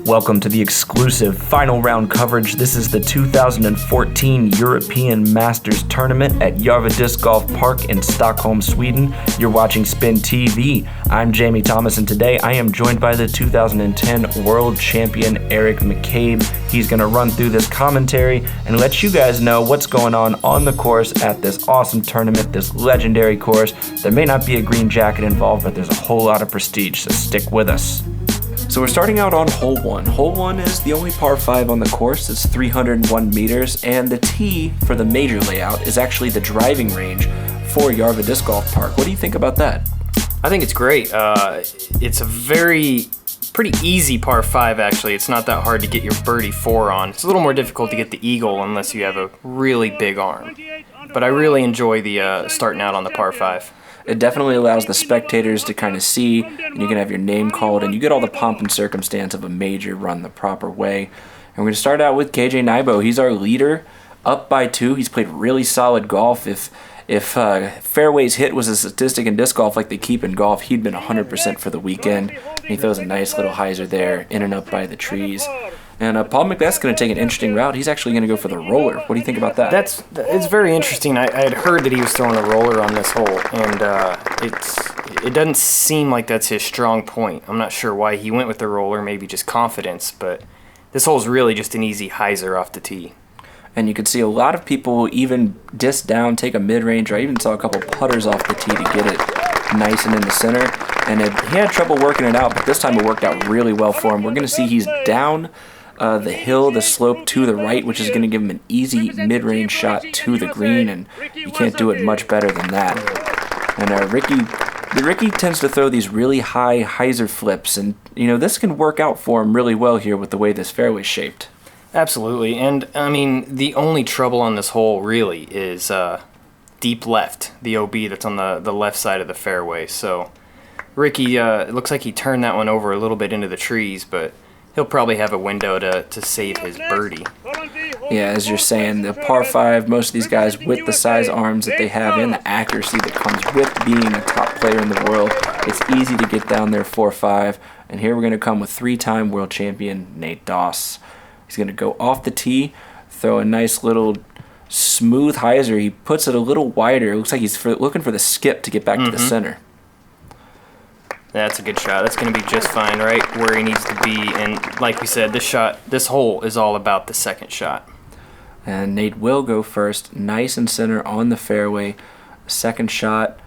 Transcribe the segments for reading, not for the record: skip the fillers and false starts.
Welcome to the exclusive final round coverage. This is the 2014 European Masters Tournament at Järva DiscGolfPark in Stockholm, Sweden. You're watching SpinTV. I'm Jamie Thomas, and today I am joined by the 2010 World Champion Eric McCabe. He's going to run through this commentary and let you guys know what's going on the course at this awesome tournament, this legendary course. There may not be a green jacket involved, but there's a whole lot of prestige, so stick with us. So we're starting out on hole 1. Hole 1 is the only par 5 on the course. It's 301 meters, and the tee for the major layout is actually the driving range for Järva DiscGolfPark. What do you think about that? I think it's great. It's a pretty easy par 5, actually. It's not that hard to get your birdie 4 on. It's a little more difficult to get the eagle unless you have a really big arm. But I really enjoy the starting out on the par 5. It definitely allows the spectators to kind of see, and you can have your name called, and you get all the pomp and circumstance of a major run the proper way. And we're going to start out with KJ Nybo. He's our leader, up by 2. He's played really solid golf. If fairways hit was a statistic in disc golf like they keep in golf, he'd been 100% for the weekend. And he throws a nice little hyzer there, in and up by the trees. And Paul McBeth's going to take an interesting route. He's actually going to go for the roller. What do you think about that? It's very interesting. I had heard that he was throwing a roller on this hole, and it doesn't seem like that's his strong point. I'm not sure why he went with the roller, maybe just confidence, but this hole's really just an easy hyzer off the tee. And you could see a lot of people even disc down, take a mid-range. I even saw a couple putters off the tee to get it nice and in the center. And he had trouble working it out, but this time it worked out really well for him. We're going to see he's down the hill, the slope to the right, which is going to give him an easy mid-range shot to the green, and you can't do it much better than that. And Ricky tends to throw these really high hyzer flips, and this can work out for him really well here with the way this fairway's shaped. Absolutely, and I mean the only trouble on this hole really is deep left, the OB that's on the left side of the fairway. So Ricky, it looks like he turned that one over a little bit into the trees, but he'll probably have a window to save his birdie. Yeah, as you're saying, the par 5, most of these guys with the size arms that they have and the accuracy that comes with being a top player in the world, it's easy to get down there 4-5. And here we're going to come with 3-time world champion Nate Doss. He's going to go off the tee, throw a nice little smooth hyzer. He puts it a little wider. It looks like he's looking for the skip to get back to the center. That's a good shot. That's going to be just fine, right where he needs to be. And like we said, this hole is all about the second shot. And Nate will go first, nice and center on the fairway. Second shot,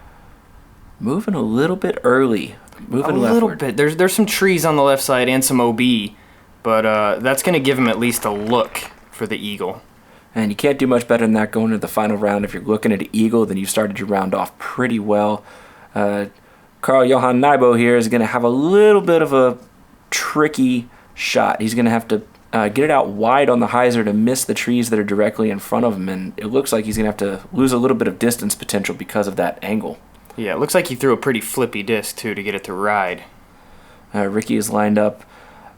moving a little bit early, moving leftward. A little bit. There's some trees on the left side and some OB, but that's going to give him at least a look for the eagle. And you can't do much better than that going into the final round. If you're looking at an eagle, then you started your round off pretty well. Karl Johan Nybo here is going to have a little bit of a tricky shot. He's going to have to get it out wide on the hyzer to miss the trees that are directly in front of him, and it looks like he's going to have to lose a little bit of distance potential because of that angle. Yeah, it looks like he threw a pretty flippy disc, too, to get it to ride. Ricky has lined up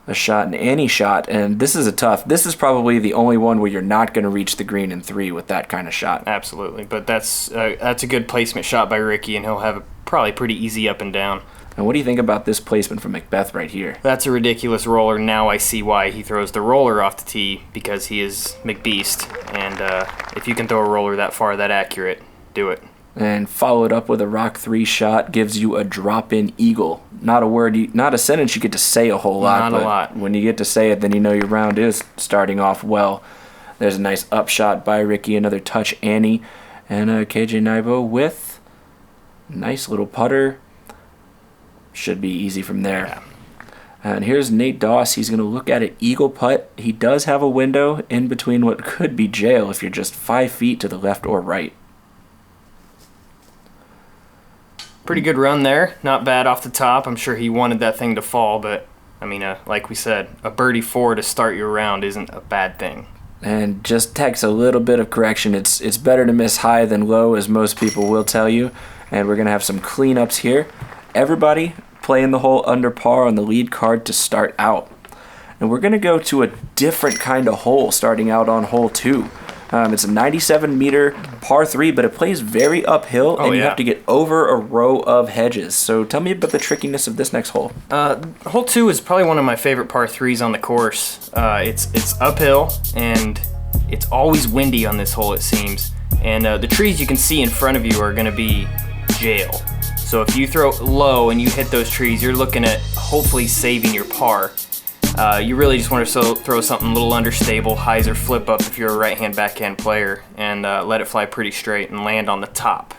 a shot and any shot, and this is probably the only one where you're not going to reach the green in 3 with that kind of shot. Absolutely, but that's a good placement shot by Ricky, and he'll have probably pretty easy up and down. And what do you think about this placement from McBeth right here? That's a ridiculous roller. Now I see why he throws the roller off the tee, because he is McBeast, and if you can throw a roller that far, that accurate, do it. And followed up with a rock 3 shot gives you a drop-in eagle. Not a sentence you get to say a whole lot. Not a lot. When you get to say it, then you know your round is starting off well. There's a nice upshot by Ricky, another touch Annie, and KJ Nybo with a nice little putter. Should be easy from there. Yeah. And here's Nate Doss. He's going to look at an eagle putt. He does have a window in between what could be jail if you're just 5 feet to the left or right. Pretty good run there. Not bad off the top. I'm sure he wanted that thing to fall, but, I mean, like we said, a birdie 4 to start your round isn't a bad thing. And just takes a little bit of correction. It's better to miss high than low, as most people will tell you. And we're going to have some cleanups here. Everybody playing the hole under par on the lead card to start out. And we're going to go to a different kind of hole starting out on hole 2. It's a 97-meter par 3, but it plays very uphill, and you have to get over a row of hedges. So tell me about the trickiness of this next hole. Hole 2 is probably one of my favorite par 3s on the course. It's uphill, and it's always windy on this hole, it seems. And the trees you can see in front of you are going to be jail. So if you throw low and you hit those trees, you're looking at hopefully saving your par. You really just want to throw something a little understable, hyzer flip up if you're a right-hand backhand player, and let it fly pretty straight and land on the top.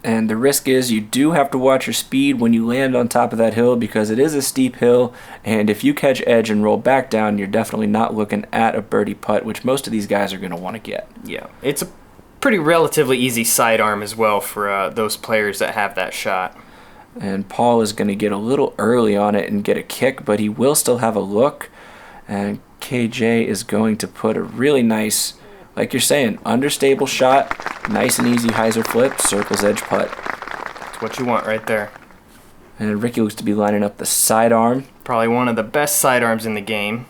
And the risk is you do have to watch your speed when you land on top of that hill, because it is a steep hill, and if you catch edge and roll back down, you're definitely not looking at a birdie putt, which most of these guys are going to want to get. Yeah, it's a pretty relatively easy sidearm as well for those players that have that shot. And Paul is going to get a little early on it and get a kick, but he will still have a look. And KJ is going to put a really nice, like you're saying, understable shot, nice and easy hyzer flip, circle's edge putt. That's what you want right there. And Ricky looks to be lining up the sidearm. Probably one of the best sidearms in the game.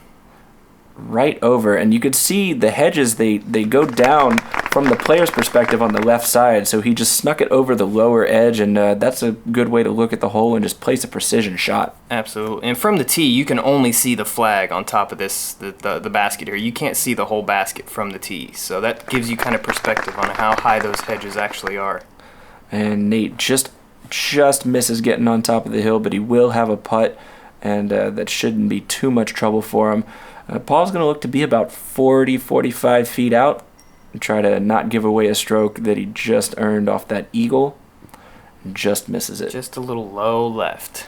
Right over, and you could see the hedges, they go down from the player's perspective on the left side, so he just snuck it over the lower edge, and that's a good way to look at the hole and just place a precision shot. Absolutely. And from the tee, you can only see the flag on top of this, the basket here. You can't see the whole basket from the tee, so that gives you kind of perspective on how high those hedges actually are. And Nate just misses getting on top of the hill, but he will have a putt, and that shouldn't be too much trouble for him. Paul's going to look to be about 45 feet out and try to not give away a stroke that he just earned off that eagle. Just misses it. Just a little low left.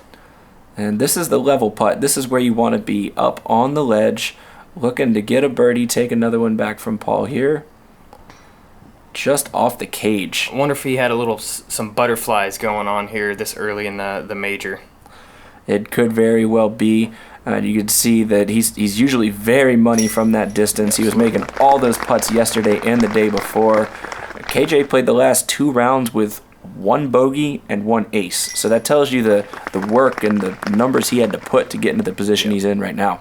And this is the level putt. This is where you want to be, up on the ledge, looking to get a birdie, take another one back from Paul here. Just off the cage. I wonder if he had some butterflies going on here this early in the major. It could very well be. You can see that he's usually very money from that distance. He was making all those putts yesterday and the day before. KJ played the last 2 rounds with 1 bogey and 1 ace. So that tells you the work and the numbers he had to put to get into the position he's in right now.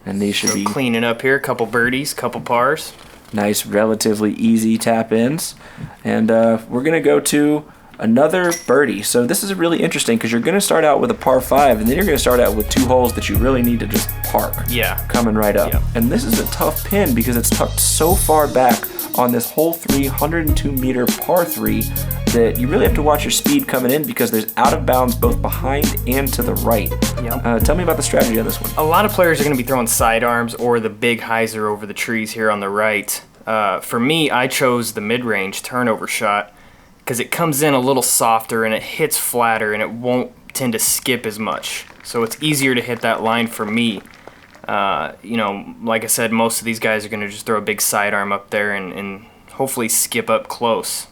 And these should be cleaning up here. Couple birdies, couple pars. Nice, relatively easy tap-ins. And we're going to go to another birdie. So this is really interesting because you're going to start out with a par 5, and then you're going to start out with 2 holes that you really need to just park. Yeah. Coming right up. Yeah. And this is a tough pin because it's tucked so far back on this hole 3, 102-meter par 3 that you really have to watch your speed coming in because there's out of bounds both behind and to the right. Yep. Tell me about the strategy on this one. A lot of players are going to be throwing sidearms or the big hyzer over the trees here on the right. For me, I chose the mid-range turnover shot because it comes in a little softer and it hits flatter and it won't tend to skip as much. So it's easier to hit that line for me. Like I said, most of these guys are going to just throw a big sidearm up there and hopefully skip up close.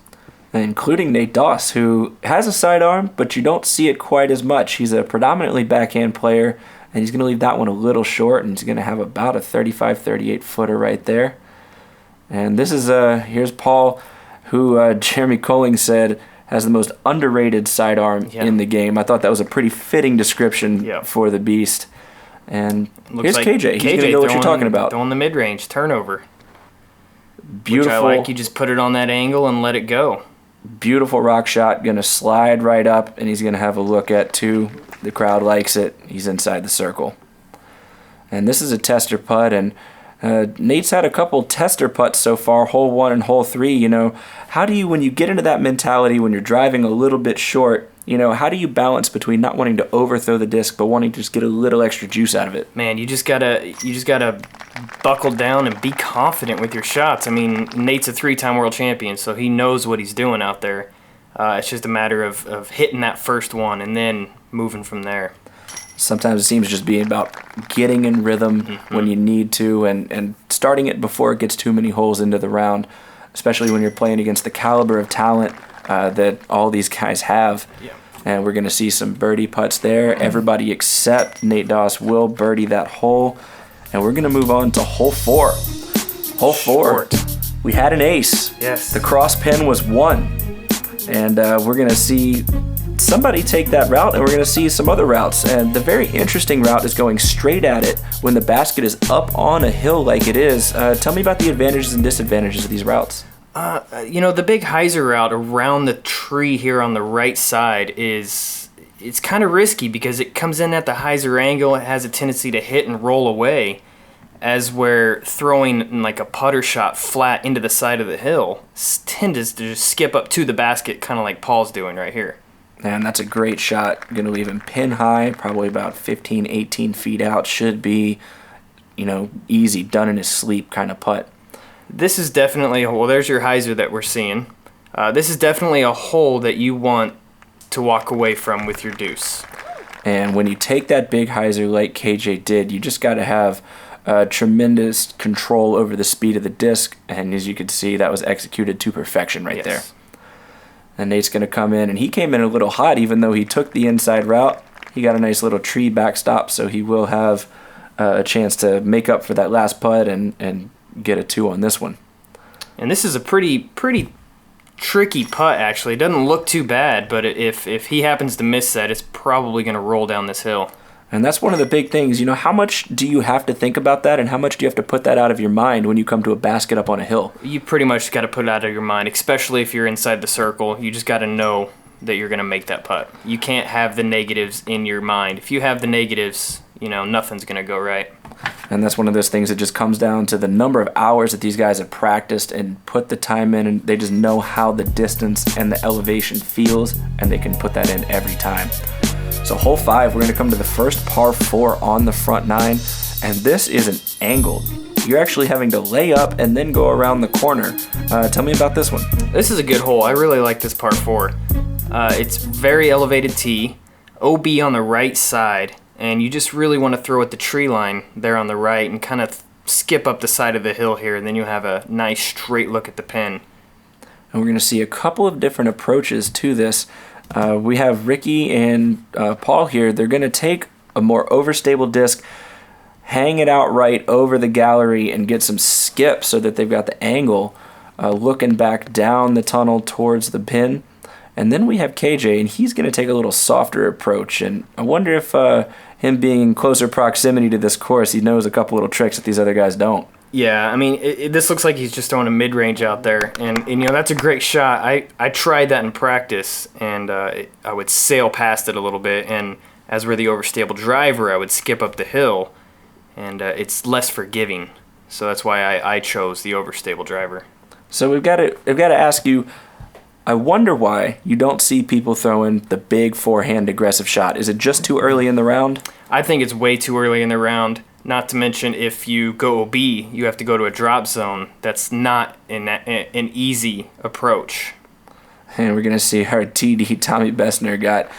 Including Nate Doss, who has a sidearm, but you don't see it quite as much. He's a predominantly backhand player, and he's going to leave that one a little short, and he's going to have about a 35-38 footer right there. And this is, here's Paul, who Jeremy Colling said has the most underrated sidearm in the game. I thought that was a pretty fitting description for the beast. And here's like KJ. He's going to know what you're talking about. Throwing the mid-range turnover. Beautiful. Which I like. You just put it on that angle and let it go. Beautiful rock shot. Going to slide right up, and he's going to have a look at 2. The crowd likes it. He's inside the circle. And this is a tester putt, and Nate's had a couple tester putts so far, hole 1 and hole 3. How do you, when you get into that mentality, when you're driving a little bit short, how do you balance between not wanting to overthrow the disc but wanting to just get a little extra juice out of it? Man, you just gotta buckle down and be confident with your shots. I mean, Nate's a 3-time world champion, so he knows what he's doing out there. It's just a matter of hitting that first one and then moving from there. Sometimes it seems just being about getting in rhythm when you need to and starting it before it gets too many holes into the round, especially when you're playing against the caliber of talent that all these guys have. Yeah. And we're going to see some birdie putts there. Everybody except Nate Doss will birdie that hole. And we're going to move on to hole 4. Hole 4. We had an ace. Yes. The cross pin was 1. And we're going to see somebody take that route, and we're going to see some other routes. And the very interesting route is going straight at it when the basket is up on a hill like it is. Tell me about the advantages and disadvantages of these routes. The big hyzer route around the tree here on the right side it's kind of risky because it comes in at the hyzer angle. It has a tendency to hit and roll away, as where throwing like a putter shot flat into the side of the hill tends to just skip up to the basket, kind of like Paul's doing right here. And that's a great shot. Going to leave him pin high, probably about 15, 18 feet out. Should be, easy, done in his sleep kind of putt. This is definitely a hole. There's your hyzer that we're seeing. This is definitely a hole that you want to walk away from with your deuce. And when you take that big hyzer like KJ did, you just got to have tremendous control over the speed of the disc. And as you can see, that was executed to perfection right there. And Nate's going to come in, and he came in a little hot even though he took the inside route. He got a nice little tree backstop, so he will have a chance to make up for that last putt and get a 2 on this one. And this is a pretty tricky putt, actually. It doesn't look too bad, but if he happens to miss that, it's probably going to roll down this hill. And that's one of the big things. How much do you have to think about that, and how much do you have to put that out of your mind when you come to a basket up on a hill? You pretty much got to put it out of your mind, especially if you're inside the circle. You just got to know that you're going to make that putt. You can't have the negatives in your mind. If you have the negatives, nothing's going to go right. And that's one of those things that just comes down to the number of hours that these guys have practiced and put the time in, and they just know how the distance and the elevation feels, and they can put that in every time. So hole 5, we're going to come to the first par 4 on the front 9, and this is an angled. You're actually having to lay up and then go around the corner. Tell me about this one. This is a good hole. I really like this par 4. It's very elevated tee, OB on the right side, and you just really want to throw at the tree line there on the right and kind of skip up the side of the hill here, and then you'll have a nice straight look at the pin. And we're going to see a couple of different approaches to this. We have Ricky and Paul here. They're going to take a more overstable disc, hang it out right over the gallery, and get some skip so that they've got the angle looking back down the tunnel towards the pin. And then we have KJ, and he's going to take a little softer approach. And I wonder if him being in closer proximity to this course, he knows a couple little tricks that these other guys don't. Yeah, I mean, this looks like he's just throwing a mid-range out there, and that's a great shot. I tried that in practice, and I would sail past it a little bit, and as we're the overstable driver, I would skip up the hill, and it's less forgiving. So that's why I chose the overstable driver. So we've got to ask you, I wonder why you don't see people throwing the big forehand aggressive shot. Is it just too early in the round? I think it's way too early in the round. Not to mention, if you go OB, you have to go to a drop zone. That's not an easy approach. And we're going to see our TD, Tommy Bessner, got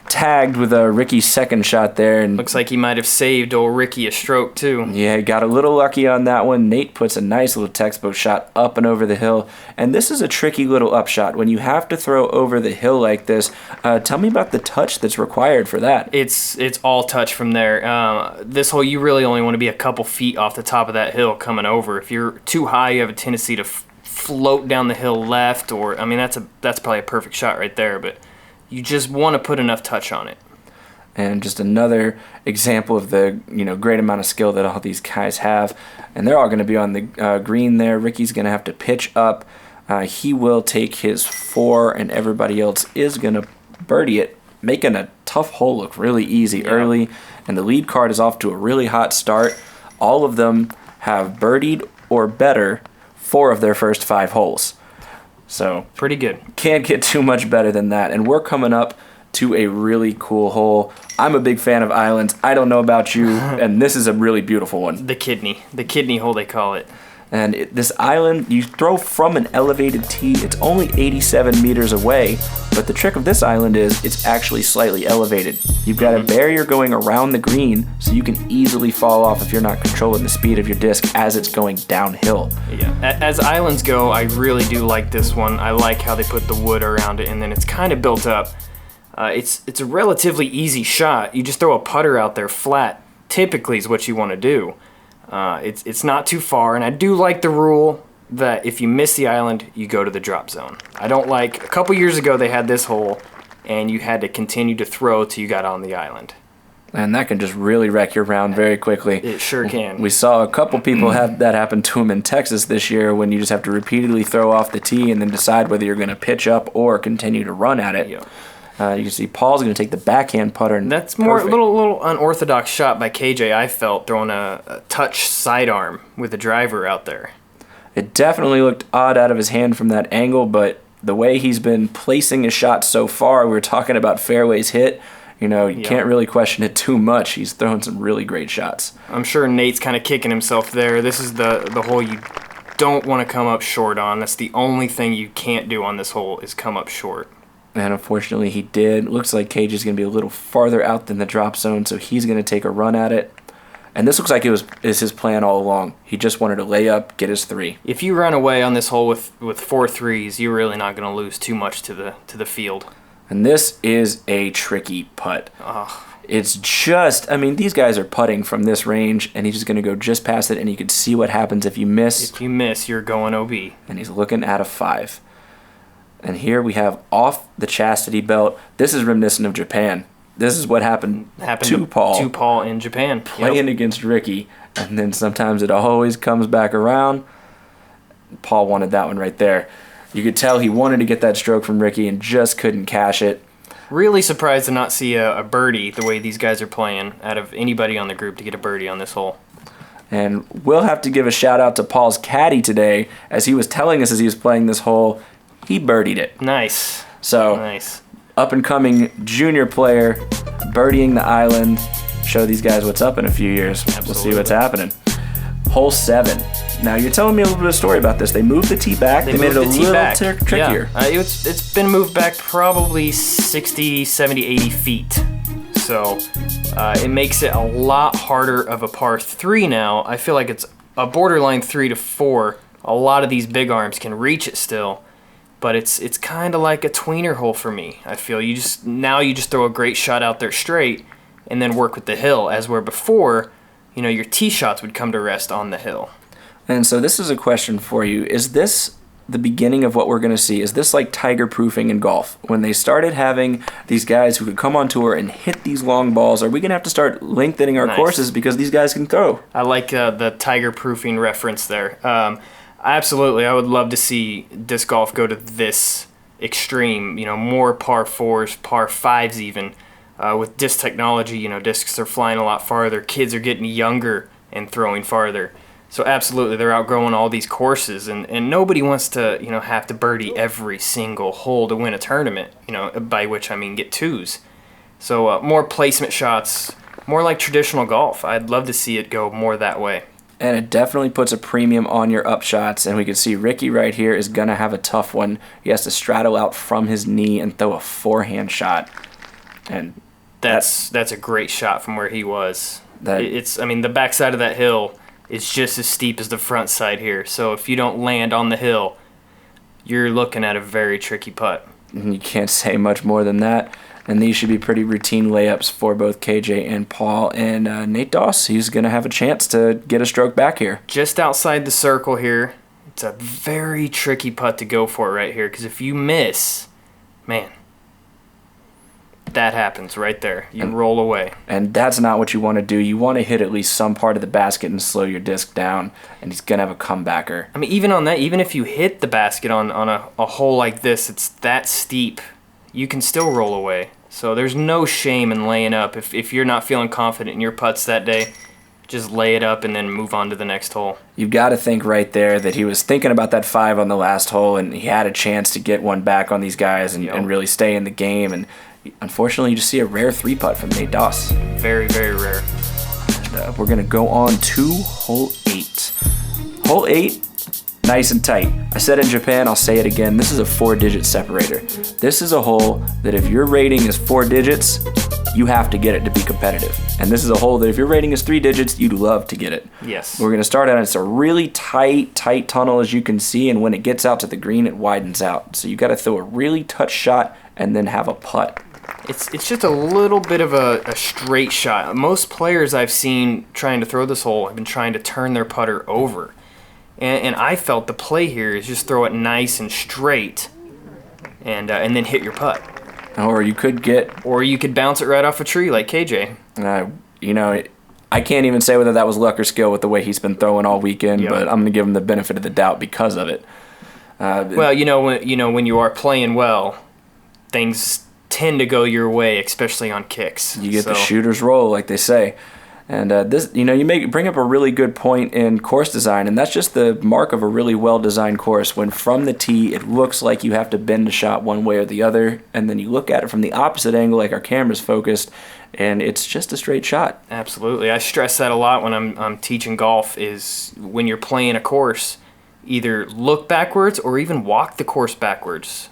tagged with Ricky's second shot there. And looks like he might have saved old Ricky a stroke, too. Yeah, got a little lucky on that one. Nate puts a nice little textbook shot up and over the hill. And this is a tricky little upshot. When you have to throw over the hill like this, tell me about the touch that's required for that. It's all touch from there. This hole, you really only want to be a couple feet off the top of that hill coming over. If you're too high, you have a tendency to float down the hill left, or, I mean, that's probably a perfect shot right there, but you just want to put enough touch on it. And just another example of the great amount of skill that all these guys have. And they're all going to be on the green there. Ricky's going to have to pitch up. He will take his 4, and everybody else is going to birdie it, making a tough hole look really easy early. And the lead card is off to a really hot start. All of them have birdied or better 4 of their first 5 holes. So pretty good. Can't get too much better than that. And we're coming up to a really cool hole. I'm a big fan of islands. I don't know about you, and this is a really beautiful one. The kidney hole, they call it. And this island, you throw from an elevated tee. It's only 87 meters away, but the trick of this island is it's actually slightly elevated. You've got a barrier going around the green, so you can easily fall off if you're not controlling the speed of your disc as it's going downhill. Yeah, as islands go, I really do like this one. I like how they put the wood around it, and then it's kind of built up. It's a relatively easy shot. You just throw a putter out there flat, typically is what you want to do. It's not too far, and I do like the rule that if you miss the island, you go to the drop zone. I don't like, a couple years ago they had this hole, and you had to continue to throw till you got on the island. And that can just really wreck your round very quickly. It sure can. We saw a couple people have that happen to them in Texas this year when you just have to repeatedly throw off the tee and then decide whether you're going to pitch up or continue to run at it. Yep. You can see Paul's going to take the backhand putter. And that's more a little unorthodox shot by KJ, I felt, throwing a touch sidearm with the driver out there. It definitely looked odd out of his hand from that angle, but the way he's been placing his shots so far, we were talking about fairways hit. You can't really question it too much. He's throwing some really great shots. I'm sure Nate's kind of kicking himself there. This is the hole you don't want to come up short on. That's the only thing you can't do on this hole is come up short. And unfortunately, he did. Looks like Cage is going to be a little farther out than the drop zone, so he's going to take a run at it. And this looks like is his plan all along. He just wanted to lay up, get his 3. If you run away on this hole with 4 threes, you're really not going to lose too much to the field. And this is a tricky putt. It's just, these guys are putting from this range, and he's just going to go just past it, and you can see what happens if you miss. If you miss, you're going OB. And he's looking at a 5. And here we have off the chastity belt. This is reminiscent of Japan. This is what happened to Paul. To Paul in Japan. Playing against Ricky, and then sometimes it always comes back around. Paul wanted that one right there. You could tell he wanted to get that stroke from Ricky and just couldn't cash it. Really surprised to not see a birdie the way these guys are playing out of anybody on the group to get a birdie on this hole. And we'll have to give a shout out to Paul's caddy today. As he was telling us as he was playing this hole, he birdied it. Nice. So, nice. Up and coming junior player, birdieing the island. Show these guys what's up in a few years. Absolutely. We'll see what's happening. Hole 7. Now, you're telling me a little bit of story about this. They moved the tee back. They made it a little trickier. Yeah. It's been moved back probably 60, 70, 80 feet. So it makes it a lot harder of a par 3 now. I feel like it's a borderline 3 to 4. A lot of these big arms can reach it still. But it's kind of like a tweener hole for me. I feel you just throw a great shot out there straight and then work with the hill, as where before, your tee shots would come to rest on the hill. And so this is a question for you. Is this the beginning of what we're going to see? Is this like tiger proofing in golf? When they started having these guys who could come on tour and hit these long balls, are we going to have to start lengthening our courses because these guys can throw? I like the tiger proofing reference there. Absolutely. I would love to see disc golf go to this extreme, more par 4s, par 5s even. With disc technology, discs are flying a lot farther. Kids are getting younger and throwing farther. So absolutely, they're outgrowing all these courses, and nobody wants to, have to birdie every single hole to win a tournament, by which I mean get 2s. So more placement shots, more like traditional golf. I'd love to see it go more that way. And it definitely puts a premium on your upshots, and we can see Ricky right here is going to have a tough one. He has to straddle out from his knee and throw a forehand shot. And that's a great shot from where he was. The backside of that hill is just as steep as the front side here. So if you don't land on the hill, you're looking at a very tricky putt. And you can't say much more than that. And these should be pretty routine layups for both KJ and Paul. And Nate Doss, he's going to have a chance to get a stroke back here. Just outside the circle here. It's a very tricky putt to go for right here. Because if you miss, man, that happens right there. You roll away. And that's not what you want to do. You want to hit at least some part of the basket and slow your disc down. And he's going to have a comebacker. Even on that, even if you hit the basket on a hole like this, it's that steep, you can still roll away. So there's no shame in laying up. If you're not feeling confident in your putts that day, just lay it up and then move on to the next hole. You've got to think right there that he was thinking about that 5 on the last hole, and he had a chance to get one back on these guys and really stay in the game. And unfortunately, you just see a rare 3-putt from Nate Doss. Very, very rare. And, we're going to go on to hole 8. Hole 8. Nice and tight. I said it in Japan, I'll say it again. This is a 4-digit separator. This is a hole that if your rating is 4 digits, you have to get it to be competitive. And this is a hole that if your rating is 3 digits, you'd love to get it. Yes. We're going to start out. It's a really tight tunnel, as you can see, and when it gets out to the green, it widens out. So you got to throw a really touch shot and then have a putt. It's just a little bit of a straight shot. Most players I've seen trying to throw this hole have been trying to turn their putter over. And I felt the play here is just throw it nice and straight and then hit your putt. Or you could get... Or you could bounce it right off a tree like KJ. I can't even say whether that was luck or skill with the way he's been throwing all weekend, but I'm going to give him the benefit of the doubt because of it. Well, when you are playing well, things tend to go your way, especially on kicks. You get the shooter's roll, like they say. And this, you bring up a really good point in course design, and that's just the mark of a really well-designed course. When from the tee, it looks like you have to bend a shot one way or the other, and then you look at it from the opposite angle, like our camera's focused, and it's just a straight shot. Absolutely. I stress that a lot when I'm teaching golf, is when you're playing a course, either look backwards or even walk the course backwards.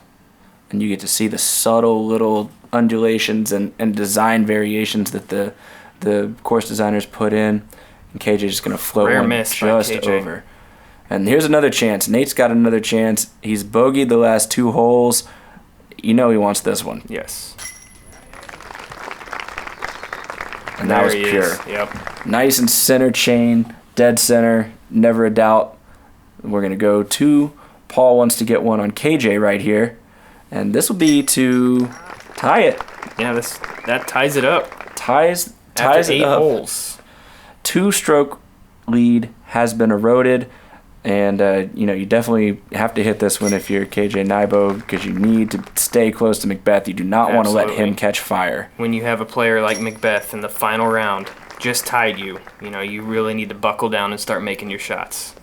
And you get to see the subtle little undulations and design variations that the course designers put in, and KJ's just going to float one just over. And here's another chance. Nate's got another chance. He's bogeyed the last 2 holes. He wants this one. Yes. And that was pure. Yep. Nice and center chain, dead center, never a doubt. We're going to go to Paul wants to get one on KJ right here. And this will be to tie it. Yeah, that ties it up. Ties After 8 it up. holes. 2-stroke lead has been eroded, and you definitely have to hit this one if you're KJ Nybo, because you need to stay close to McBeth. You do not want to let him catch fire. When you have a player like McBeth in the final round just tied you really need to buckle down and start making your shots.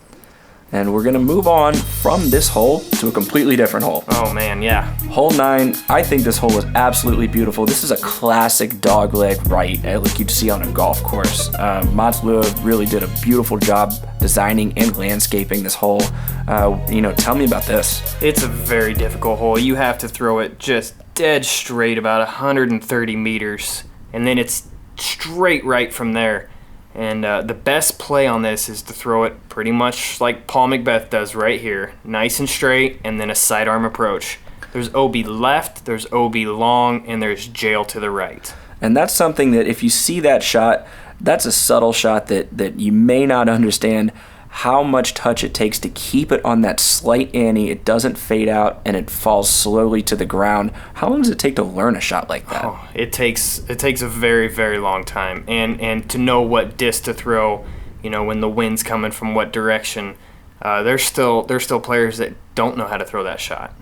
And we're going to move on from this hole to a completely different hole. Oh, man, yeah. Hole 9, I think this hole is absolutely beautiful. This is a classic dogleg right, like you'd see on a golf course. Mats Lua really did a beautiful job designing and landscaping this hole. Tell me about this. It's a very difficult hole. You have to throw it just dead straight about 130 meters, and then it's straight right from there. And the best play on this is to throw it pretty much like Paul McBeth does right here. Nice and straight, and then a sidearm approach. There's OB left, there's OB long, and there's jail to the right. And that's something that if you see that shot, that's a subtle shot that you may not understand how much touch it takes to keep it on that slight ante. It doesn't fade out, and it falls slowly to the ground. How long does it take to learn a shot like that? Oh, it takes a very, very long time, and to know what disc to throw, when the wind's coming from what direction. There's still players that don't know how to throw that shot.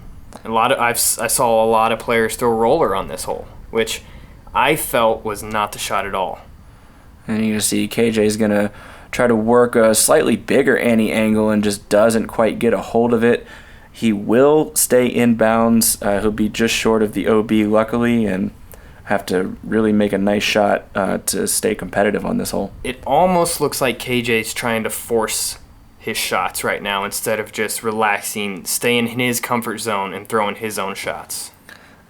I saw a lot of players throw roller on this hole, which I felt was not the shot at all. And you're gonna see KJ's gonna try to work a slightly bigger ante angle and just doesn't quite get a hold of it. He will stay in bounds. He'll be just short of the OB, luckily, and have to really make a nice shot to stay competitive on this hole. It almost looks like KJ's trying to force his shots right now instead of just relaxing, staying in his comfort zone and throwing his own shots.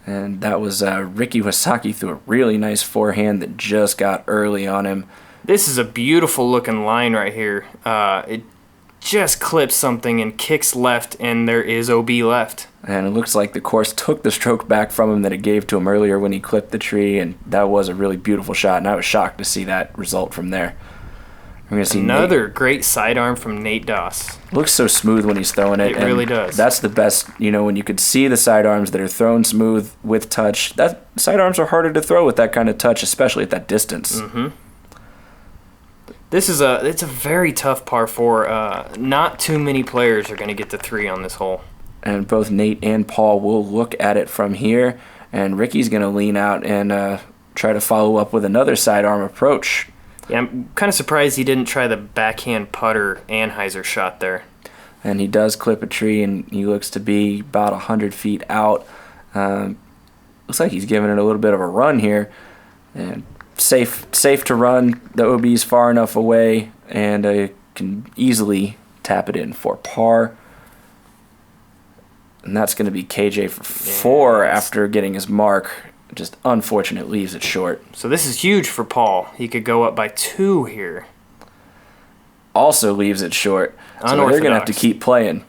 And that was Ricky Wysocki threw a really nice forehand that just got early on him. This is a beautiful looking line right here. It just clips something and kicks left, and there is OB left. And it looks like the course took the stroke back from him that it gave to him earlier when he clipped the tree, and that was a really beautiful shot, and I was shocked to see that result from there. We're gonna see another great sidearm from Nate Doss. Looks so smooth when he's throwing it. It really does. That's the best, when you could see the sidearms that are thrown smooth with touch. That sidearms are harder to throw with that kind of touch, especially at that distance. Mm-hmm. It's a very tough par 4. Not too many players are going to get to 3 on this hole. And both Nate and Paul will look at it from here, and Ricky's going to lean out and try to follow up with another sidearm approach. Yeah, I'm kind of surprised he didn't try the backhand putter Anheuser shot there. And he does clip a tree, and he looks to be about 100 feet out. Looks like he's giving it a little bit of a run here. And safe to run. The OB's far enough away, and can easily tap it in for par. And that's going to be KJ for 4 after getting his mark. Just unfortunate, leaves it short. So this is huge for Paul. He could go up by 2 here. Also leaves it short. So they're going to have to keep playing.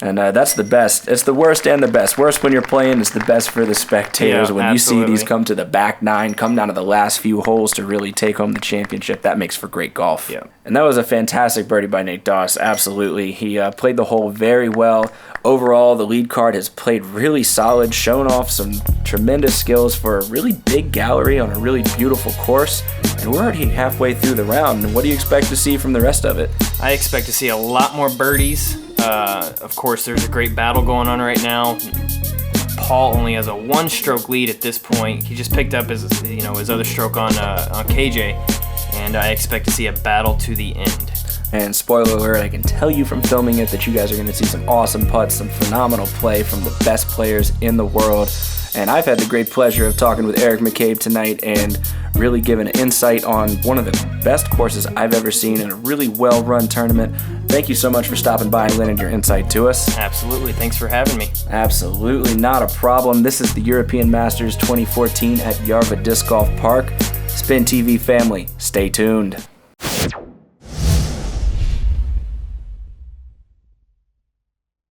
And that's the best. It's the worst and the best. Worst when you're playing, it's the best for the spectators. Yeah, when absolutely. you see these come to the back nine, come down to the last few holes to really take home the championship, that makes for great golf. Yeah. And that was a fantastic birdie by Nate Doss, absolutely. He played the hole very well. Overall, the lead card has played really solid, shown off some tremendous skills for a really big gallery on a really beautiful course. And we're already halfway through the round. And what do you expect to see from the rest of it? I expect to see a lot more birdies. Of course, there's a great battle going on right now. Paul only has a one-stroke lead at this point. He just picked up his other stroke on KJ, and I expect to see a battle to the end. And spoiler alert, I can tell you from filming it that you guys are going to see some awesome putts, some phenomenal play from the best players in the world. And I've had the great pleasure of talking with Eric McCabe tonight and really giving an insight on one of the best courses I've ever seen in a really well-run tournament. Thank you so much for stopping by and lending your insight to us. Absolutely. Thanks for having me. Absolutely not a problem. This is the European Masters 2014 at Järva DiscGolfPark. SpinTV family, stay tuned.